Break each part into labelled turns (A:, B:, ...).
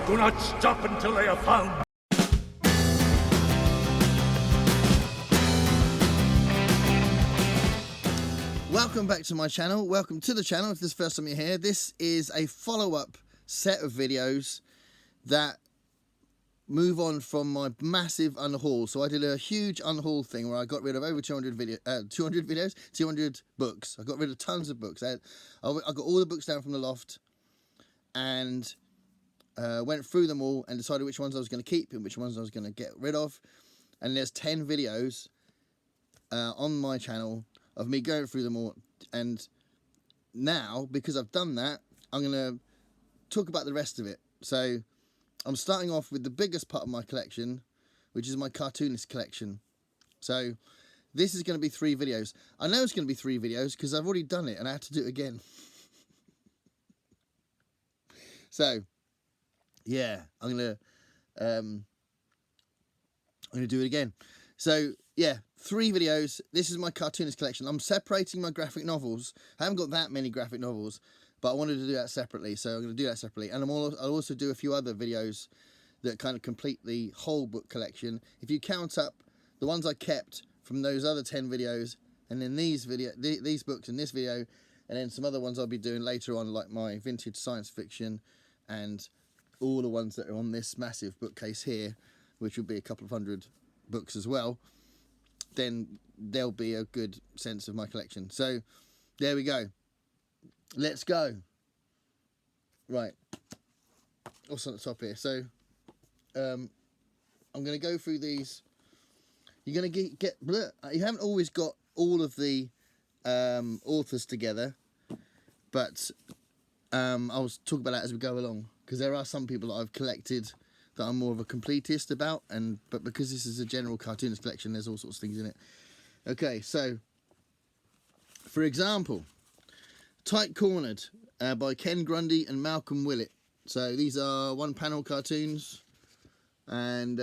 A: Do not stop until they are found.
B: Welcome back to my channel. Welcome to the channel if this is the first time you're here. This is a follow-up set of videos that move on from my massive unhaul. So I did a huge unhaul thing where I got rid of over 200 books. I got rid of tons of books. I got all the books down from the loft and went through them all and decided which ones I was going to keep and which ones I was going to get rid of. And there's 10 videos on my channel of me going through them all. And now, because I've done that, I'm going to talk about the rest of it. So I'm starting off with the biggest part of my collection, which is my Cartoonist collection. So this is going to be 3 videos. I know it's going to be 3 videos because I've already done it and I had to do it again. So yeah, I'm going to do it again. So yeah, 3 videos. This is my Cartoonist collection. I'm separating my graphic novels. I haven't got that many graphic novels, but I wanted to do that separately, so I'm going to do that separately. And I'll also do a few other videos that kind of complete the whole book collection. If you count up the ones I kept from those other 10 videos, and then these books in this video, and then some other ones I'll be doing later on, like my vintage science fiction, and all the ones that are on this massive bookcase here, which will be a couple of hundred books as well, then there'll be a good sense of my collection. So there we go. Let's go. Right, what's on the top here? So I'm going to go through these. You're going to get you haven't always got all of the authors together, but I'll talk about that as we go along, because there are some people that I've collected that I'm more of a completist about, but because this is a general Cartoonist collection, there's all sorts of things in it. Okay, so for example, Tight Cornered by Ken Grundy and Malcolm Willett. So these are 1-panel cartoons, and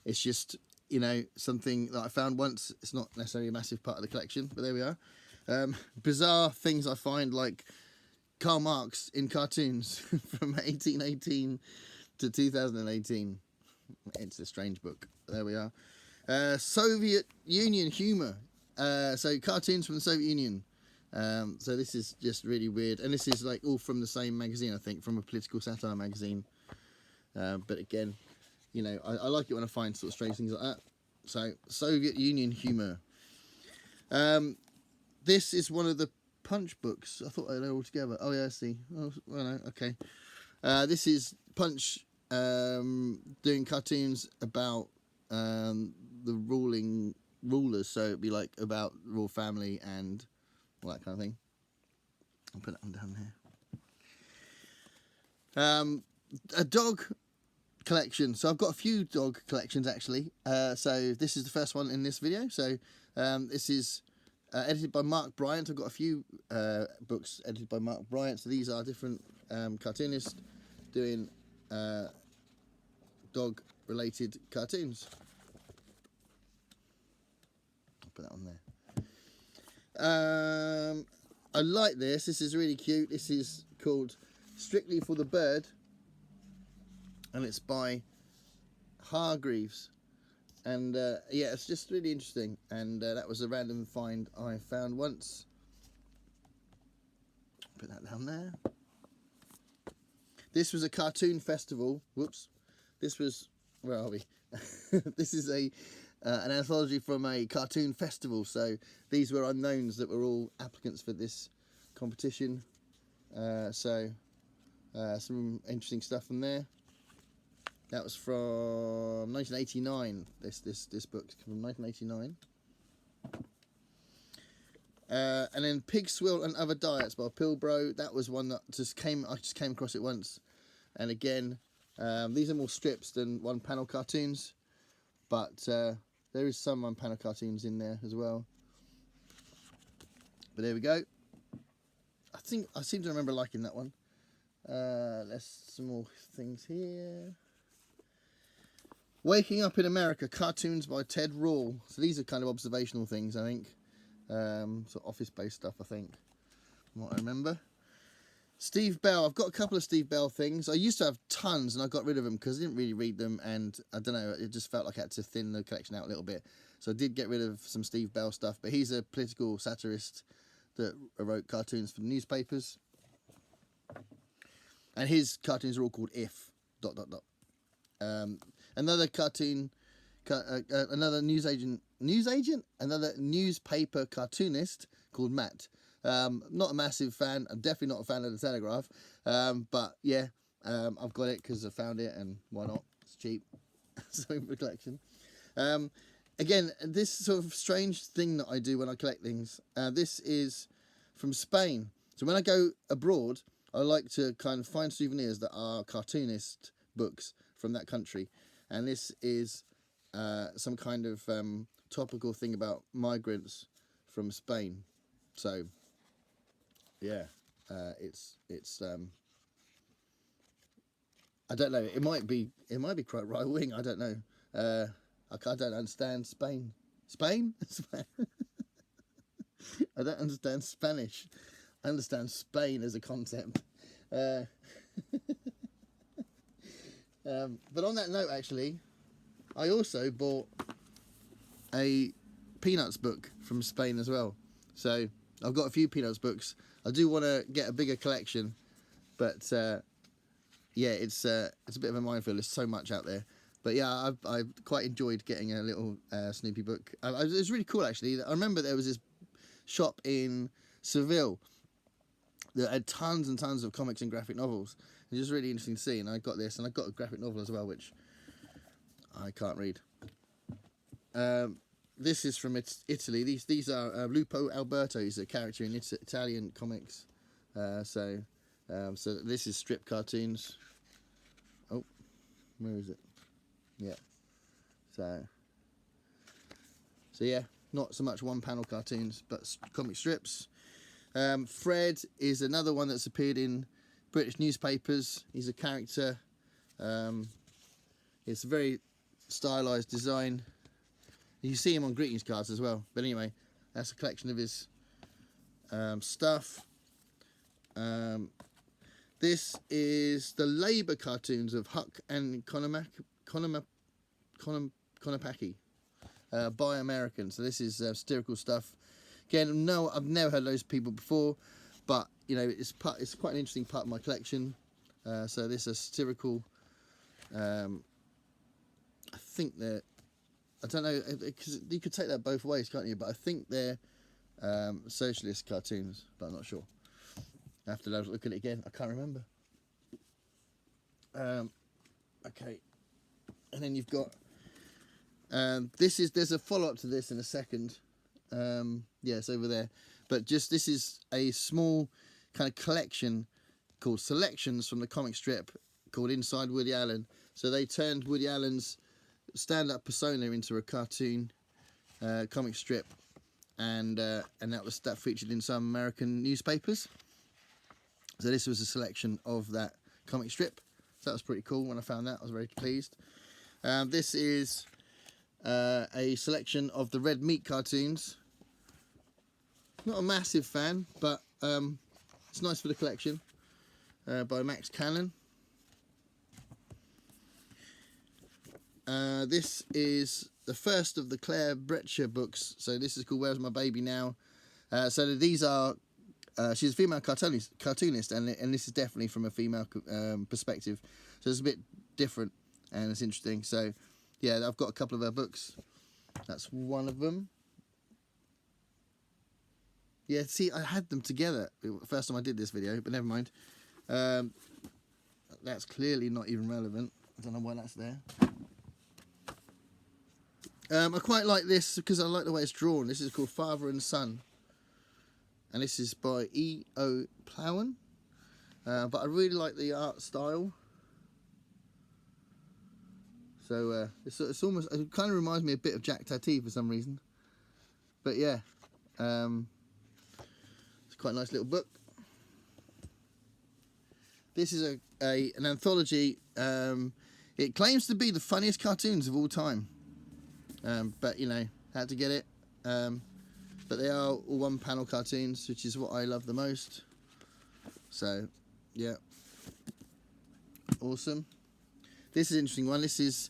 B: it's just, you know, something that I found once. It's not necessarily a massive part of the collection, but there we are. Bizarre things I find, like Karl Marx in cartoons from 1818 to 2018. It's a strange book. There we are. Soviet Union humour. So cartoons from the Soviet Union. So this is just really weird, and this is like all from the same magazine, I think, from a political satire magazine. But again, you know, I like it when I find sort of strange things like that. So Soviet Union humour. This is one of the Punch books. I thought they were all together. Oh yeah, I see. Oh, well, no, okay. This is Punch doing cartoons about the rulers. So it'd be like about the royal family and all that kind of thing. I'll put that one down there. A dog collection. So I've got a few dog collections actually. So this is the first one in this video. So this is edited by Mark Bryant. I've got a few books edited by Mark Bryant. So these are different cartoonists doing dog related cartoons. I'll put that on there. I like this. This is really cute. This is called Strictly for the Bird, and it's by Hargreaves. And yeah, it's just really interesting. And that was a random find I found once. Put that down there. This was a cartoon festival. Whoops. This was, where are we? This is an anthology from a cartoon festival. So these were unknowns that were all applicants for this competition. Some interesting stuff in there. That was from 1989. This book's from 1989. And then Pig Swill and Other Diets by Pilbro. That was one that I just came across it once. And again, these are more strips than 1-panel cartoons, but there is some 1-panel cartoons in there as well. But there we go. I seem to remember liking that one. There's some more things here. Waking Up in America, cartoons by Ted Rall. So these are kind of observational things, I think. Sort of office-based stuff, I think, from what I remember. Steve Bell. I've got a couple of Steve Bell things. I used to have tons, and I got rid of them because I didn't really read them, and I don't know, it just felt like I had to thin the collection out a little bit. So I did get rid of some Steve Bell stuff, but he's a political satirist that wrote cartoons for the newspapers, and his cartoons are all called If ... Another cartoon, another another newspaper cartoonist called Matt. Not a massive fan. I'm definitely not a fan of the Telegraph, but yeah, I've got it because I found it, and why not? It's cheap. Something for the collection. Again, this sort of strange thing that I do when I collect things. This is from Spain. So when I go abroad, I like to kind of find souvenirs that are cartoonist books from that country. And this is some kind of topical thing about migrants from Spain. So yeah, it's I don't know. It might be quite right wing. I don't know. I don't understand Spain. Spain? I don't understand Spanish. I understand Spain as a concept. But on that note, actually, I also bought a Peanuts book from Spain as well. So I've got a few Peanuts books. I do want to get a bigger collection, but yeah, it's a bit of a minefield. There's so much out there. But yeah, I quite enjoyed getting a little Snoopy book. It was really cool, actually. I remember there was this shop in Seville that had tons and tons of comics and graphic novels. It was really interesting to see, and I got this, and I got a graphic novel as well, which I can't read. This is from Italy. These are Lupo Alberto. He's a character in Italian comics. So this is strip cartoons. Oh, where is it? Yeah. So yeah, not so much one panel cartoons, but comic strips. Fred is another one that's appeared in British newspapers. He's a character. It's a very stylized design. You see him on greetings cards as well. But anyway, that's a collection of his stuff. This is the Labour cartoons of Huck and Konopaki by Americans. So this is satirical stuff. Again, no, I've never heard of those people before, but you know, it's quite an interesting part of my collection. So this is satirical. I think they're, I don't know, because you could take that both ways, can't you? But I think they're socialist cartoons, but I'm not sure. I have to look at it again. I can't remember. Okay, and then you've got there's a follow-up to this in a second. Yeah, it's over there. But this is a small kind of collection called Selections from the comic strip called Inside Woody Allen. So they turned Woody Allen's stand-up persona into a cartoon comic strip, and that featured in some American newspapers. So this was a selection of that comic strip. So that was pretty cool. When I found that, I was very pleased. This is a selection of the Red Meat cartoons. Not a massive fan, but it's nice for the collection. By Max Cannon. This is the first of the Claire Bretcher books. So this is called Where's My Baby Now? So these are, she's a female cartoonist, and this is definitely from a female perspective. So it's a bit different, and it's interesting. So yeah, I've got a couple of her books. That's one of them. Yeah, see, I had them together the first time I did this video, but never mind. That's clearly not even relevant. I don't know why that's there. I quite like this because I like the way it's drawn. This is called Father and Son, and this is by E.O. Plowen. But I really like the art style. So it's almost, it kind of reminds me a bit of Jack Tati for some reason. But yeah, it's quite a nice little book. This is an anthology. It claims to be the funniest cartoons of all time. But you know, had to get it. But they are all one panel cartoons, which is what I love the most. So Yeah. Awesome. This is an interesting one. This is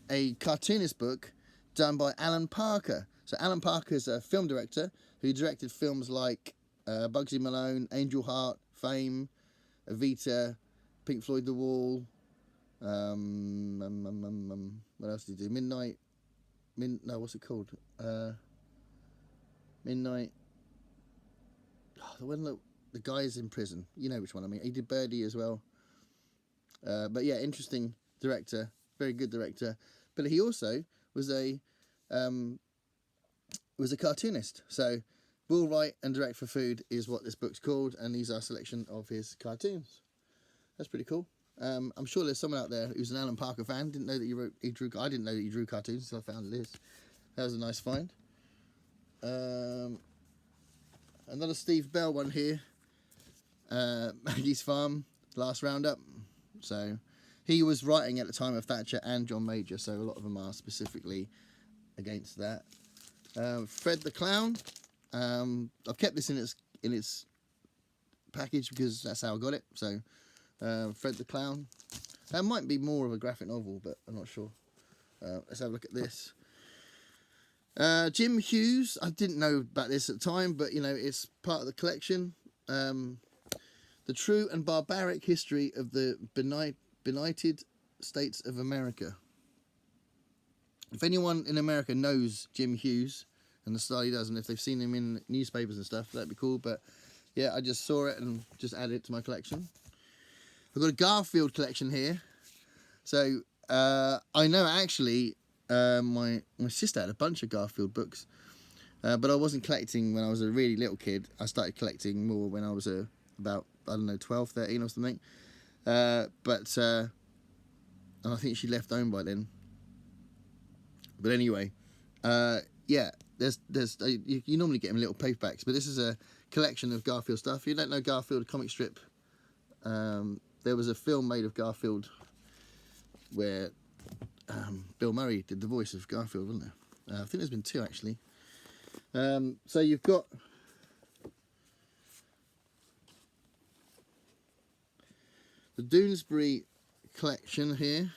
B: a cartoonist book done by Alan Parker. So Alan Parker is a film director who directed films like Bugsy Malone, Angel Heart, Fame, Evita, Pink Floyd The Wall. What else did he do? No, what's it called? Midnight. Oh, the one that the guy's in prison. You know which one I mean. He did Birdie as well. But yeah, interesting director, very good director. But he also was a cartoonist. So, will write and direct for food is what this book's called, and these are a selection of his cartoons. That's pretty cool. I'm sure there's someone out there who's an Alan Parker fan. Didn't know that he drew. I didn't know that he drew cartoons until I found this. That was a nice find. Another Steve Bell one here. Maggie's Farm, Last Roundup. So he was writing at the time of Thatcher and John Major, so a lot of them are specifically against that. Fred the Clown. I've kept this in its package because that's how I got it. So Fred the Clown. That might be more of a graphic novel, but I'm not sure. Let's have a look at this. Jim Hughes. I didn't know about this at the time, but you know it's part of the collection. The True and Barbaric History of the Benighted States of America. If anyone in America knows Jim Hughes and the style he does, and if they've seen him in newspapers and stuff, that'd be cool. But yeah, I just saw it and just added it to my collection. I've got a Garfield collection here. So I know actually my sister had a bunch of Garfield books, but I wasn't collecting when I was a really little kid. I started collecting more when I was about, I don't know, 12, 13 or something. And I think she left home by then. But anyway, yeah, you normally get them in little paperbacks, but this is a collection of Garfield stuff. If you don't know Garfield, a comic strip, there was a film made of Garfield where Bill Murray did the voice of Garfield, wasn't there? I think there's been two actually. So you've got the Doonesbury collection here.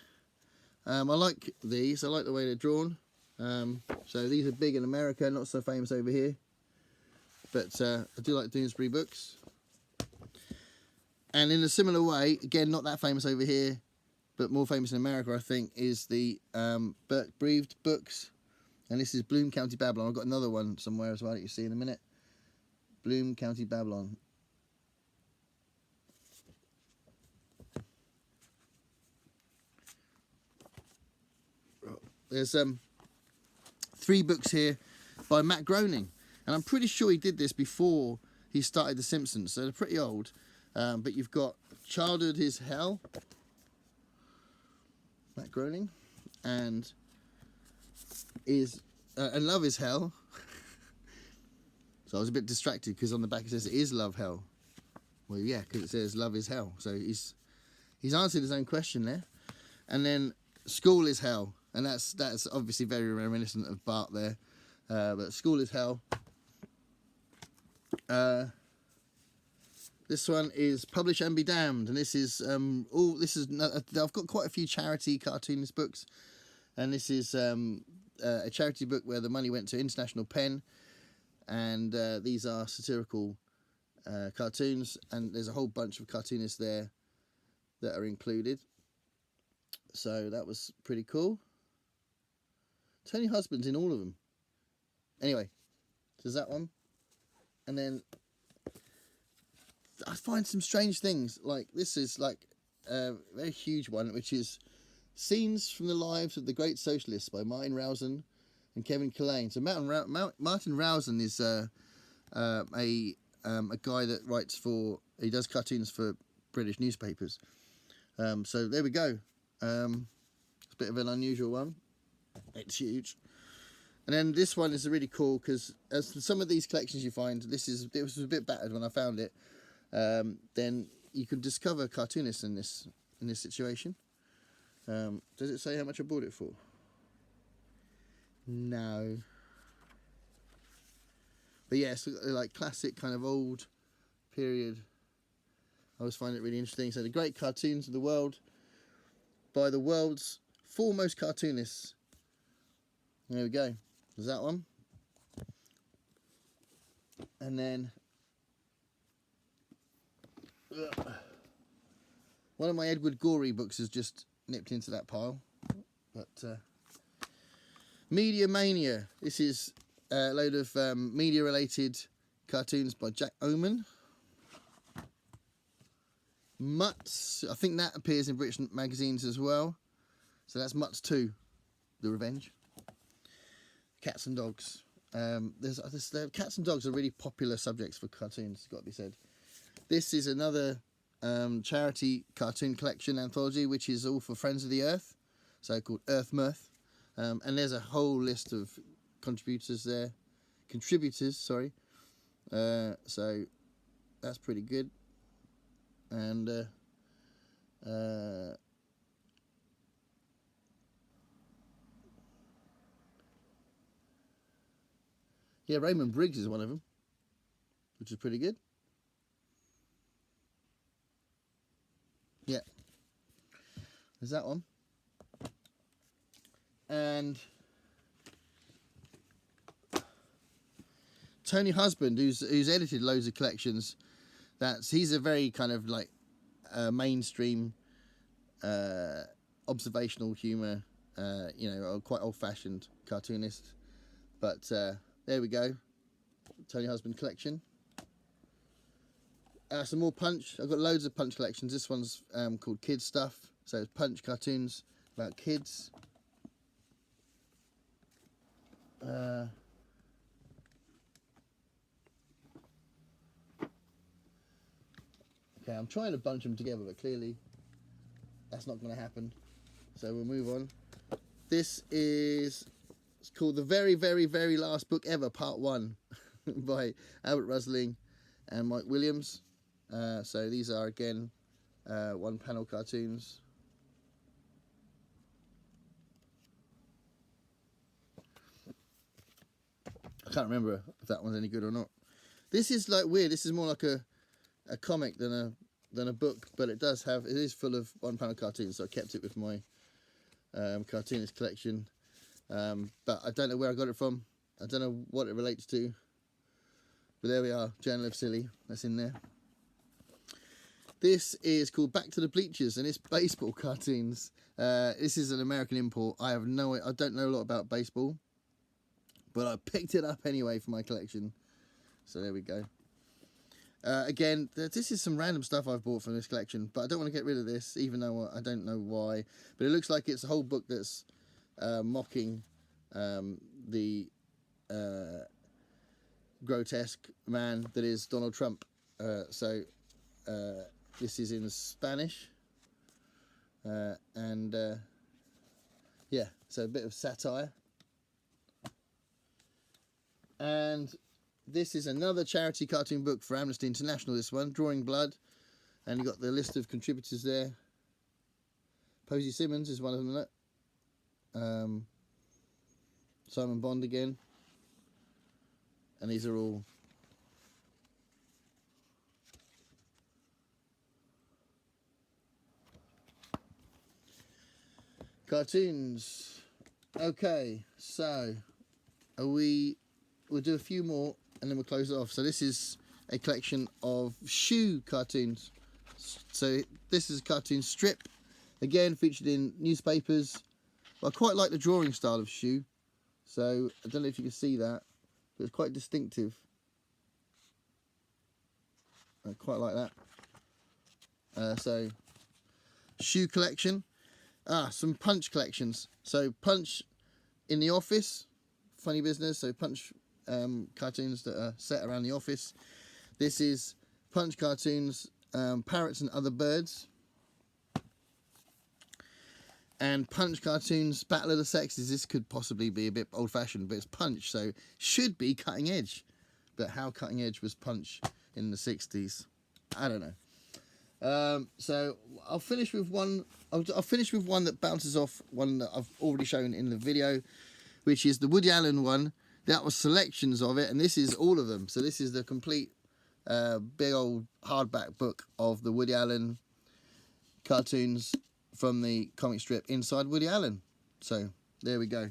B: I like these. I like the way they're drawn. So these are big in America, not so famous over here. But I do like Doonesbury books. And in a similar way, again, not that famous over here, but more famous in America, I think, is the Burke Breathed books. And this is Bloom County Babylon. I've got another one somewhere as well that you see in a minute. Bloom County Babylon. There's 3 books here by Matt Groening, and I'm pretty sure he did this before he started The Simpsons, so they're pretty old. But you've got Childhood is Hell, Matt Groening, and Love is Hell. So I was a bit distracted because on the back it says Is Love Hell? Well, yeah, because it says Love is Hell. So he's answered his own question there. And then School is Hell. And that's obviously very reminiscent of Bart there. But School is Hell. This one is Publish and Be Damned. And this is, I've got quite a few charity cartoonist books. And this is a charity book where the money went to International Pen. And these are satirical cartoons. And there's a whole bunch of cartoonists there that are included. So that was pretty cool. Tony Husband's in all of them. Anyway, there's that one. And then I find some strange things. Like this is like a very huge one, which is Scenes from the Lives of the Great Socialists by Martin Rowson and Kevin Killane. So Martin Rowson is a guy that he does cartoons for British newspapers. So there we go. It's a bit of an unusual one. It's huge. And then this one is really cool because as some of these collections you find, it was a bit battered when I found it. Then you can discover cartoonists in this situation. Does it say how much I bought it for? No. But yeah, it's like classic kind of old period. I always find it really interesting. So the great cartoons of the world by the world's foremost cartoonists. There we go. There's that one. And then one of my Edward Gorey books has just nipped into that pile. But Media Mania. This is a load of media-related cartoons by Jack Oman. Mutts. I think that appears in British magazines as well. So that's Mutts 2, The Revenge. Cats and dogs. Cats and dogs are really popular subjects for cartoons, got to be said. This is another charity cartoon collection anthology, which is all for Friends of the Earth, so called Earth Mirth. And there's a whole list of contributors, sorry. So that's pretty good. And yeah, Raymond Briggs is one of them, which is pretty good. Yeah, there's that one. And Tony Husband, who's edited loads of collections, he's a very kind of like mainstream observational humour, you know, quite old-fashioned cartoonist. But there we go, Tony Husband collection. Some more Punch. I've got loads of Punch collections. This one's called Kids Stuff, so it's Punch cartoons about kids. Okay, I'm trying to bunch them together, but clearly that's not going to happen. So we'll move on. It's called The Very, Very, Very Last Book Ever, Part 1 by Albert Rusling and Mike Williams. So these are, again, one-panel cartoons. I can't remember if that one's any good or not. This is like weird. This is more like a comic than a book, but it is full of one-panel cartoons. So I kept it with my cartoonist collection. But I don't know where I got it from. I don't know what it relates to. But there we are, Journal of Silly. That's in there. This is called Back to the Bleachers, and it's baseball cartoons. This is an American import. I don't know a lot about baseball, but I picked it up anyway for my collection. So there we go. Again, this is some random stuff I've bought from this collection, but I don't want to get rid of this, even though I don't know why. But it looks like it's a whole book that's mocking the grotesque man that is Donald Trump. This is in Spanish. Yeah, so a bit of satire. And this is another charity cartoon book for Amnesty International, this one, Drawing Blood. And you've got the list of contributors there. Posey Simmons is one of them, look. Simon Bond again. And these are all cartoons. Okay, so we'll do a few more and then we'll close it off. So this is a collection of shoe cartoons. So this is a cartoon strip, again featured in newspapers. But I quite like the drawing style of shoe. So I don't know if you can see that, but it's quite distinctive. I quite like that. So shoe collection. Some Punch collections. So Punch in the office, funny business. So Punch cartoons that are set around the office. This is Punch cartoons, Parrots and Other Birds. And Punch cartoons, Battle of the Sexes. This could possibly be a bit old-fashioned, but it's Punch, so should be cutting edge. But how cutting edge was Punch in the 60s? I don't know. So I'll finish with one. I'll finish with one that bounces off one that I've already shown in the video, which is the Woody Allen one. That was selections of it, and this is all of them. So this is the complete big old hardback book of the Woody Allen cartoons from the comic strip Inside Woody Allen. So there we go.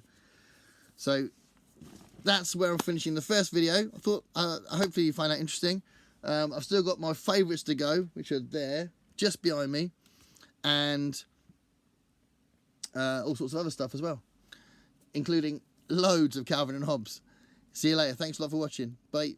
B: So that's where I'm finishing the first video. I thought hopefully you find that interesting. I've still got my favourites to go, which are there just behind me, and all sorts of other stuff as well, including loads of Calvin and Hobbes. See you later. Thanks a lot for watching. Bye.